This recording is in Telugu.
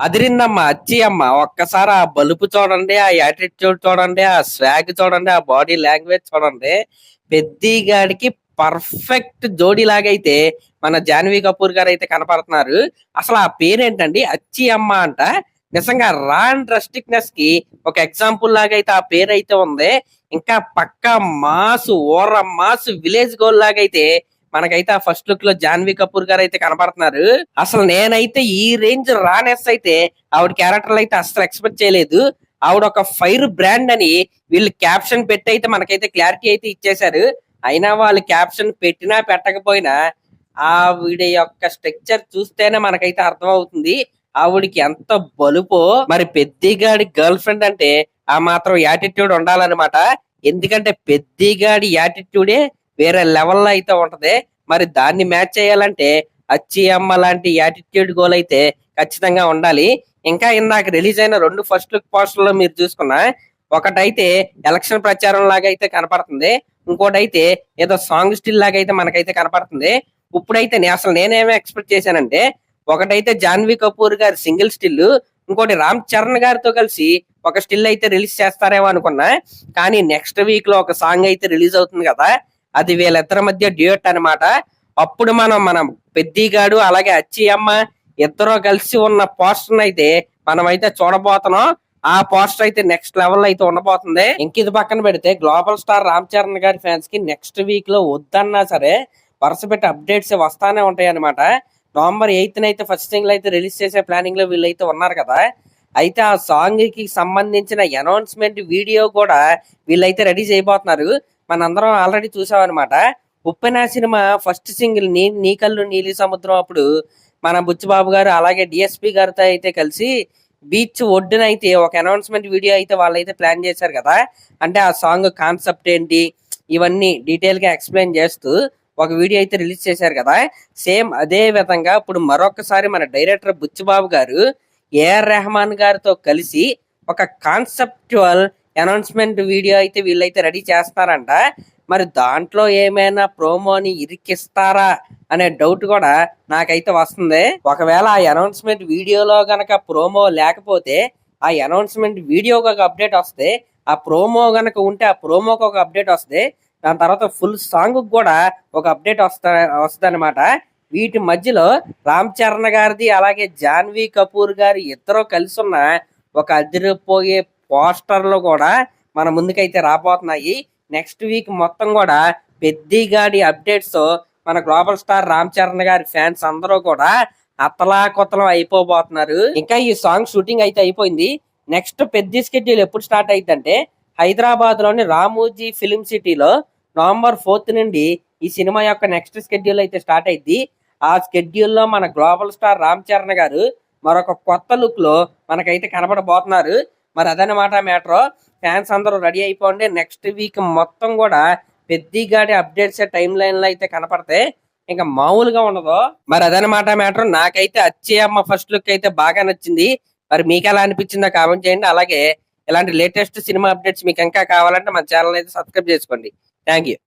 అదిరిందమ్మా అచ్చి అమ్మ. ఒక్కసారి ఆ బలుపు చూడండి, ఆ యాటిట్యూడ్ చూడండి, ఆ స్వాగ్ చూడండి, ఆ బాడీ లాంగ్వేజ్ చూడండి. పెద్ది గాడికి పర్ఫెక్ట్ జోడీ లాగైతే మన జాన్వీ కపూర్ గారు అయితే కనపడుతున్నారు. అసలు ఆ పేరేంటండి అచ్చి అమ్మ అంట. నిజంగా రా అండ్ రస్టిక్నెస్ కి ఒక ఎగ్జాంపుల్ లాగా అయితే ఆ పేరు అయితే ఉంది. ఇంకా పక్కా మాస్ ఓర మాస్ విలేజ్ గోల్ లాగైతే మనకైతే ఆ ఫస్ట్ లుక్ లో జాన్వీ కపూర్ గారు అయితే కనపడుతున్నారు. అసలు నేనైతే ఈ రేంజ్ రానెస్ అయితే ఆవిడ క్యారెక్టర్ అయితే అసలు ఎక్స్పెక్ట్ చేయలేదు. ఆవిడ ఒక ఫైర్ బ్రాండ్ అని వీళ్ళు క్యాప్షన్ పెట్టి అయితే మనకైతే క్లారిటీ అయితే ఇచ్చేశారు. అయినా వాళ్ళు క్యాప్షన్ పెట్టినా పెట్టకపోయినా ఆవిడ యొక్క స్ట్రక్చర్ చూస్తేనే మనకైతే అర్థం అవుతుంది ఆవిడికి ఎంత బలుపో. మరి పెద్దిగాడి గర్ల్ ఫ్రెండ్ అంటే ఆ మాత్రం యాటిట్యూడ్ ఉండాలన్నమాట. ఎందుకంటే పెద్దిగాడి యాటిట్యూడే వేరే లెవెల్లో అయితే ఉంటది. మరి దాన్ని మ్యాచ్ చేయాలంటే అచ్చి అమ్మ లాంటి యాటిట్యూడ్ గోల్ అయితే ఖచ్చితంగా ఉండాలి. ఇంకా ఇందాక రిలీజ్ అయిన 2 ఫస్ట్ లుక్ పోస్టర్ లో మీరు చూసుకున్నా, ఒకటైతే ఎలక్షన్ ప్రచారం లాగా అయితే కనపడుతుంది, ఇంకోటైతే ఏదో సాంగ్ స్టిల్ లాగా అయితే మనకైతే కనపడుతుంది. ఇప్పుడైతే అసలు నేనేమో ఎక్స్పెక్ట్ చేశానంటే, ఒకటైతే జాన్వీ కపూర్ గారి సింగిల్ స్టిల్, ఇంకోటి రామ్ చరణ్ గారితో కలిసి ఒక స్టిల్ అయితే రిలీజ్ చేస్తారేమో అనుకున్నా. కానీ నెక్స్ట్ వీక్ లో ఒక సాంగ్ అయితే రిలీజ్ అవుతుంది కదా, అది వీళ్ళిద్దరి మధ్య డ్యూయట్ అన్నమాట. అప్పుడు మనం పెద్దిగాడు అలాగే అచ్చి అమ్మ ఇద్దరు కలిసి ఉన్న పోస్టర్ అయితే మనం అయితే చూడబోతున్నాం. ఆ పోస్టర్ అయితే నెక్స్ట్ లెవెల్ అయితే ఉండబోతుంది. ఇంక ఇది పక్కన పెడితే గ్లోబల్ స్టార్ రామ్ చరణ్ గారి ఫ్యాన్స్ కి నెక్స్ట్ వీక్ లో వద్దన్నా సరే వరుస పెట్టి అప్డేట్స్ వస్తానే ఉంటాయి అనమాట. నవంబర్ 8th అయితే ఫస్ట్ సింగిల్ అయితే రిలీజ్ చేసే ప్లానింగ్ లో వీళ్ళైతే ఉన్నారు కదా. అయితే ఆ సాంగ్ కి సంబంధించిన అనౌన్స్మెంట్ వీడియో కూడా వీళ్ళైతే రెడీ చేయబోతున్నారు. మనందరం ఆల్రెడీ చూసాం అనమాట. ఉప్పెన సినిమా ఫస్ట్ సింగిల్ నీ కళ్ళు నీలి సముద్రం అప్పుడు మన బుచ్చిబాబు గారు అలాగే డిఎస్పి గారితో అయితే కలిసి బీచ్ ఒడ్డున అయితే ఒక అనౌన్స్మెంట్ వీడియో అయితే వాళ్ళైతే ప్లాన్ చేశారు కదా. అంటే ఆ సాంగ్ కాన్సెప్ట్ ఏంటి ఇవన్నీ డీటెయిల్ గా ఎక్స్ప్లెయిన్ చేస్తూ ఒక వీడియో అయితే రిలీజ్ చేశారు కదా. సేమ్ అదే విధంగా ఇప్పుడు మరొకసారి మన డైరెక్టర్ బుచ్చిబాబు గారు ఏఆర్ రెహమాన్ గారితో కలిసి ఒక కాన్సెప్చువల్ అనౌన్స్మెంట్ వీడియో అయితే వీళ్ళైతే రెడీ చేస్తారంట. మరి దాంట్లో ఏమైనా ప్రోమోని ఇరికిస్తారా అనే డౌట్ కూడా నాకైతే వస్తుంది. ఒకవేళ ఆ అనౌన్స్మెంట్ వీడియోలో గనక ప్రోమో లేకపోతే ఆ అనౌన్స్మెంట్ వీడియోకి ఒక అప్డేట్ వస్తే, ఆ ప్రోమో గనక ఉంటే ఆ ప్రోమోకి ఒక అప్డేట్ వస్తే, దాని తర్వాత ఫుల్ సాంగ్ కూడా ఒక అప్డేట్ వస్తుంది అనమాట. వీటి మధ్యలో రామ్ చరణ్ గారిది అలాగే జాన్వీ కపూర్ గారి ఇద్దరు కలిసి ఉన్న ఒక అదిరిపోయే పోస్టర్లు కూడా మన ముందుకైతే రాబోతున్నాయి. నెక్స్ట్ వీక్ మొత్తం కూడా పెద్దిగాడి అప్డేట్స్ మన గ్లోబల్ స్టార్ రామ్ చరణ్ గారి ఫ్యాన్స్ అందరూ కూడా అతలాకుతలం అయిపోబోతున్నారు. ఇంకా ఈ సాంగ్ షూటింగ్ అయితే అయిపోయింది. నెక్స్ట్ పెద్ద స్కెడ్యూల్ ఎప్పుడు స్టార్ట్ అయిందంటే హైదరాబాద్ లోని రామోజీ ఫిలిం సిటీలో నవంబర్ 4th నుండి ఈ సినిమా యొక్క నెక్స్ట్ స్కెడ్యూల్ అయితే స్టార్ట్ అయింది. ఆ స్కెడ్యూల్లో మన గ్లోబల్ స్టార్ రామ్ చరణ్ గారు మరొక కొత్త లుక్ లో మనకైతే కనబడబోతున్నారు. మరి అదనమాట మ్యాటర్. ఫ్యాన్స్ అందరూ రెడీ అయిపోండి. నెక్స్ట్ వీక్ మొత్తం కూడా పెద్దిగాడి అప్డేట్స్ టైం లైన్ లో అయితే కనపడతాయి, ఇంకా మామూలుగా ఉండదు. మరి అదనమాట మ్యాటర్. నాకైతే అచ్చే అమ్మ ఫస్ట్ లుక్ అయితే బాగా నచ్చింది. మరి మీకు ఎలా అనిపించిందో కామెంట్ చేయండి. అలాగే ఇలాంటి లేటెస్ట్ సినిమా అప్డేట్స్ మీకు ఇంకా కావాలంటే మన ఛానల్ అయితే సబ్స్క్రైబ్ చేసుకోండి. Thank you.